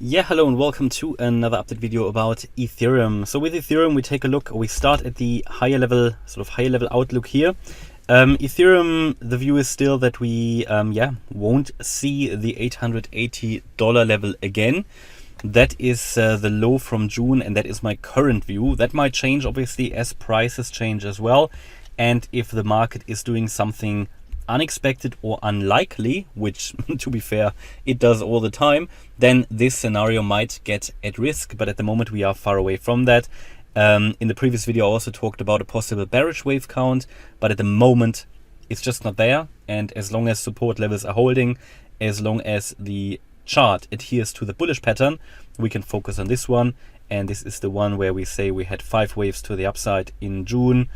Yeah, hello and welcome to another update video about Ethereum. So with Ethereum, we take a look, we start at the higher level outlook here. Ethereum, the view is still that we won't see the $880 level again. That is the low from June, and that is my current view. That might change obviously as prices change as well, and if the market is doing something unexpected or unlikely, which to be fair it does all the time, then this scenario might get at risk, but at the moment we are far away from that. In the previous video I also talked about a possible bearish wave count, but at the moment it's just not there, and as long as support levels are holding, as long as the chart adheres to the bullish pattern, we can focus on this one. And this is the one where we say we had 5 waves to the upside in June,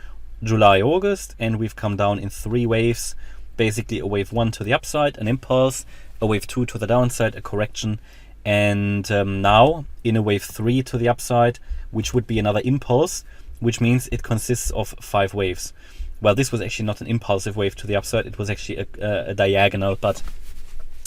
July, August, and we've come down in 3 waves. Basically a wave 1 to the upside, an impulse, a wave 2 to the downside, a correction, and now in a wave 3 to the upside, which would be another impulse, which means it consists of 5 waves. Well, this was actually not an impulsive wave to the upside, it was actually a diagonal, but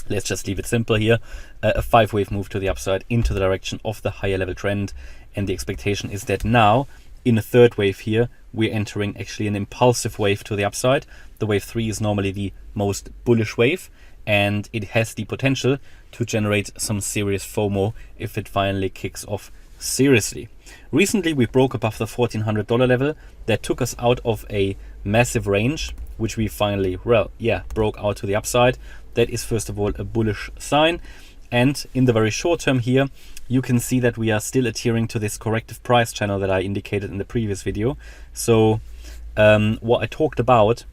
let's just leave it simple here. A 5 wave move to the upside into the direction of the higher level trend, and the expectation is that now in a 3rd wave here we're entering actually an impulsive wave to the upside. The wave 3 is normally the most bullish wave, and it has the potential to generate some serious FOMO if it finally kicks off seriously. Recently we broke above the $1,400 level. That took us out of a massive range, which we finally, broke out to the upside. That is first of all a bullish sign. And in the very short term here, you can see that we are still adhering to this corrective price channel that I indicated in the previous video. So what I talked about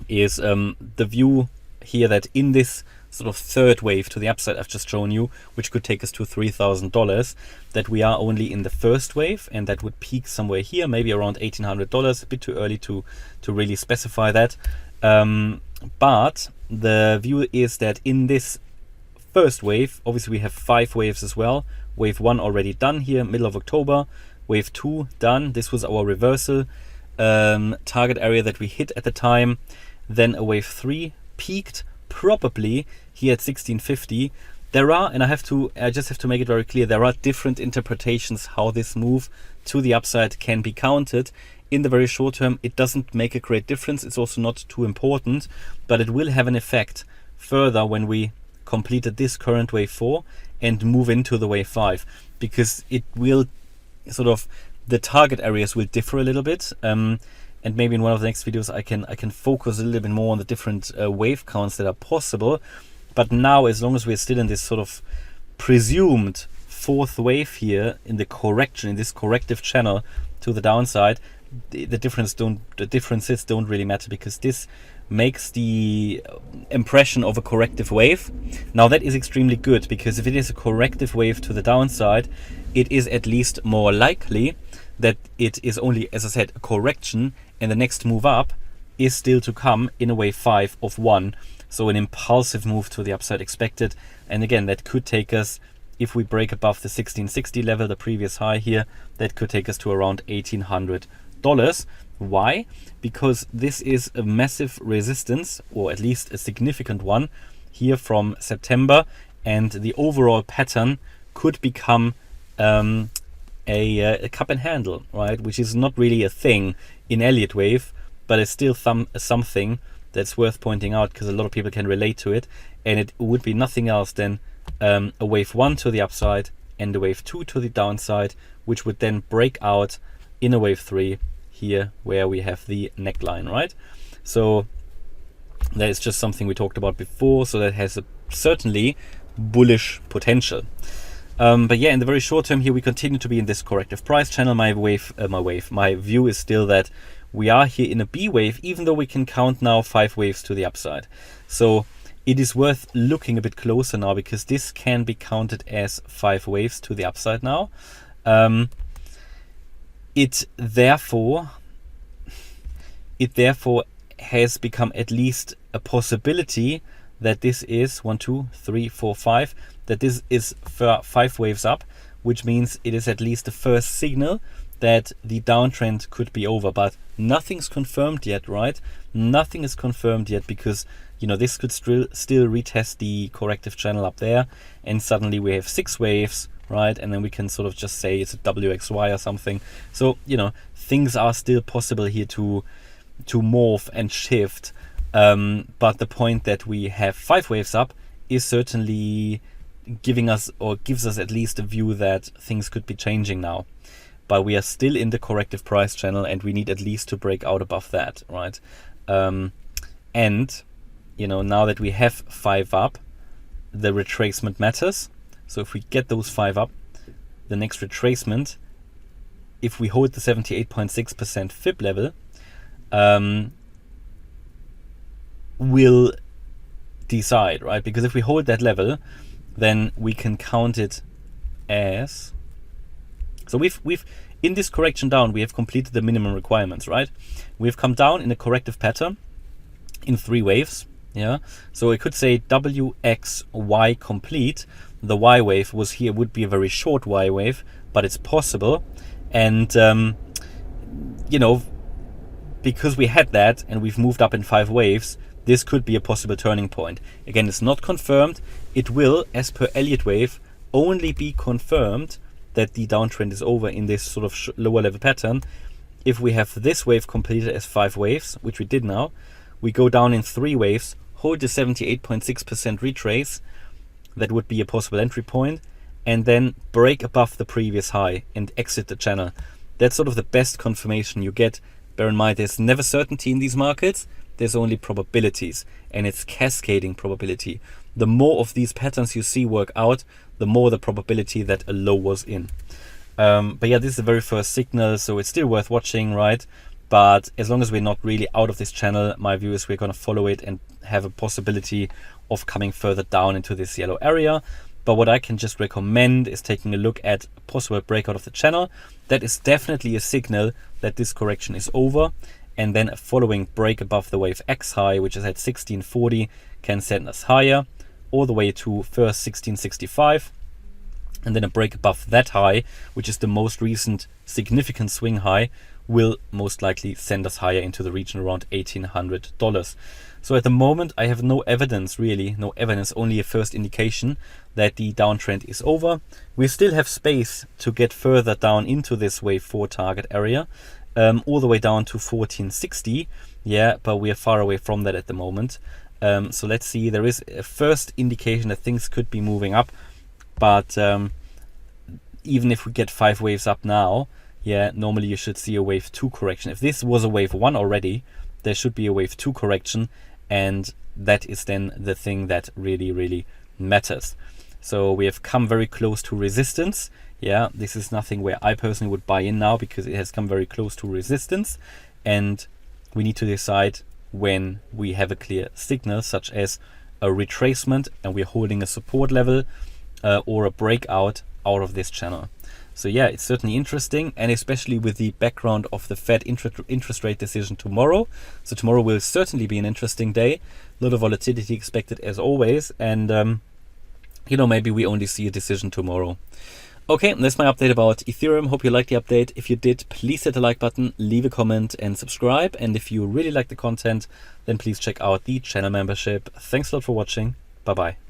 is the view here that in this sort of 3rd wave to the upside I've just shown you, which could take us to $3,000, that we are only in the 1st wave, and that would peak somewhere here, maybe around $1,800. A bit too early to really specify that. But the view is that in this 1st wave, obviously we have 5 waves as well. Wave 1 already done here, middle of October. Wave 2 done. This was our reversal target area that we hit at the time. Then a wave 3 peaked probably here at 1650. There are, and I just have to make it very clear, there are different interpretations how this move to the upside can be counted. In the very short term, it doesn't make a great difference. It's also not too important, but it will have an effect further when we completed this current wave 4 and move into the wave 5, because it will sort of, the target areas will differ a little bit, and maybe in one of the next videos I can focus a little bit more on the different wave counts that are possible. But now, as long as we're still in this sort of presumed 4th wave here in the correction, in this corrective channel to the downside, the differences don't really matter, because this makes the impression of a corrective wave. Now that is extremely good, because if it is a corrective wave to the downside, it is at least more likely that it is only, as I said, a correction, and the next move up is still to come in a wave 5 of 1. So an impulsive move to the upside expected. And again, that could take us, if we break above the 1660 level, the previous high here, that could take us to around $1,800. Why? Because this is a massive resistance, or at least a significant one, here from September, and the overall pattern could become a cup and handle, right? Which is not really a thing in Elliott Wave, but it's still something that's worth pointing out, because a lot of people can relate to it, and it would be nothing else than a wave 1 to the upside and a wave 2 to the downside, which would then break out in a wave 3 here where we have the neckline, right? So that is just something we talked about before, so that has a certainly bullish potential. But yeah, in the very short term here, we continue to be in this corrective price channel. My view is still that we are here in a B wave, even though we can count now 5 waves to the upside. So it is worth looking a bit closer now, because this can be counted as 5 waves to the upside now. It therefore has become at least a possibility that this is 1, 2, 3, 4, 5, that this is 5 waves up, which means it is at least the first signal that the downtrend could be over, but nothing's confirmed yet, right? Nothing is confirmed yet, because this could still retest the corrective channel up there, and suddenly we have 6 waves, right? And then we can sort of just say it's a WXY or something. So things are still possible here to morph and shift, but the point that we have 5 waves up is certainly gives us at least a view that things could be changing now. But we are still in the corrective price channel, and we need at least to break out above that, right? And now that we have 5 up, the retracement matters. So if we get those 5 up, the next retracement, if we hold the 78.6% fib level, will decide, right? Because if we hold that level, then we can count it as... So we've in this correction down, we have completed the minimum requirements, right? We've come down in a corrective pattern in 3 waves, yeah? So I could say WXY complete. The Y wave would be a very short Y wave, but it's possible. And, because we had that and we've moved up in 5 waves, this could be a possible turning point. Again, it's not confirmed. It will, as per Elliott Wave, only be confirmed that the downtrend is over in this sort of lower level pattern if we have this wave completed as 5 waves, which we did now. We go down in 3 waves, hold the 78.6% retrace, that would be a possible entry point, and then break above the previous high and exit the channel. That's sort of the best confirmation you get. Bear in mind, there's never certainty in these markets, there's only probabilities, and it's cascading probability. The more of these patterns you see work out, the more the probability that a low was in. But yeah, this is the very first signal, so it's still worth watching, right? But as long as we're not really out of this channel, my view is we're going to follow it and have a possibility of coming further down into this yellow area. But what I can just recommend is taking a look at a possible breakout of the channel. That is definitely a signal that this correction is over, and then a following break above the wave X high, which is at 1640, can send us higher all the way to first 1665, and then a break above that high, which is the most recent significant swing high, will most likely send us higher into the region around $1,800. So at the moment I have no evidence, really, no evidence, only a first indication that the downtrend is over. We still have space to get further down into this wave 4 target area, all the way down to 1460, yeah, but we are far away from that at the moment. So let's see, there is a first indication that things could be moving up, but even if we get 5 waves up now, yeah, normally you should see a wave 2 correction. If this was a wave 1 already, there should be a wave 2 correction, and that is then the thing that really, really matters. So we have come very close to resistance. Yeah, this is nothing where I personally would buy in now, because it has come very close to resistance, and we need to decide when we have a clear signal, such as a retracement and we're holding a support level, or a breakout out of this channel. So yeah, it's certainly interesting, and especially with the background of the Fed interest rate decision tomorrow. So tomorrow will certainly be an interesting day. A lot of volatility expected as always, and maybe we only see a decision tomorrow. Okay, that's my update about Ethereum. Hope you liked the update. If you did, please hit the like button, leave a comment and subscribe. And if you really like the content, then please check out the channel membership. Thanks a lot for watching. Bye bye.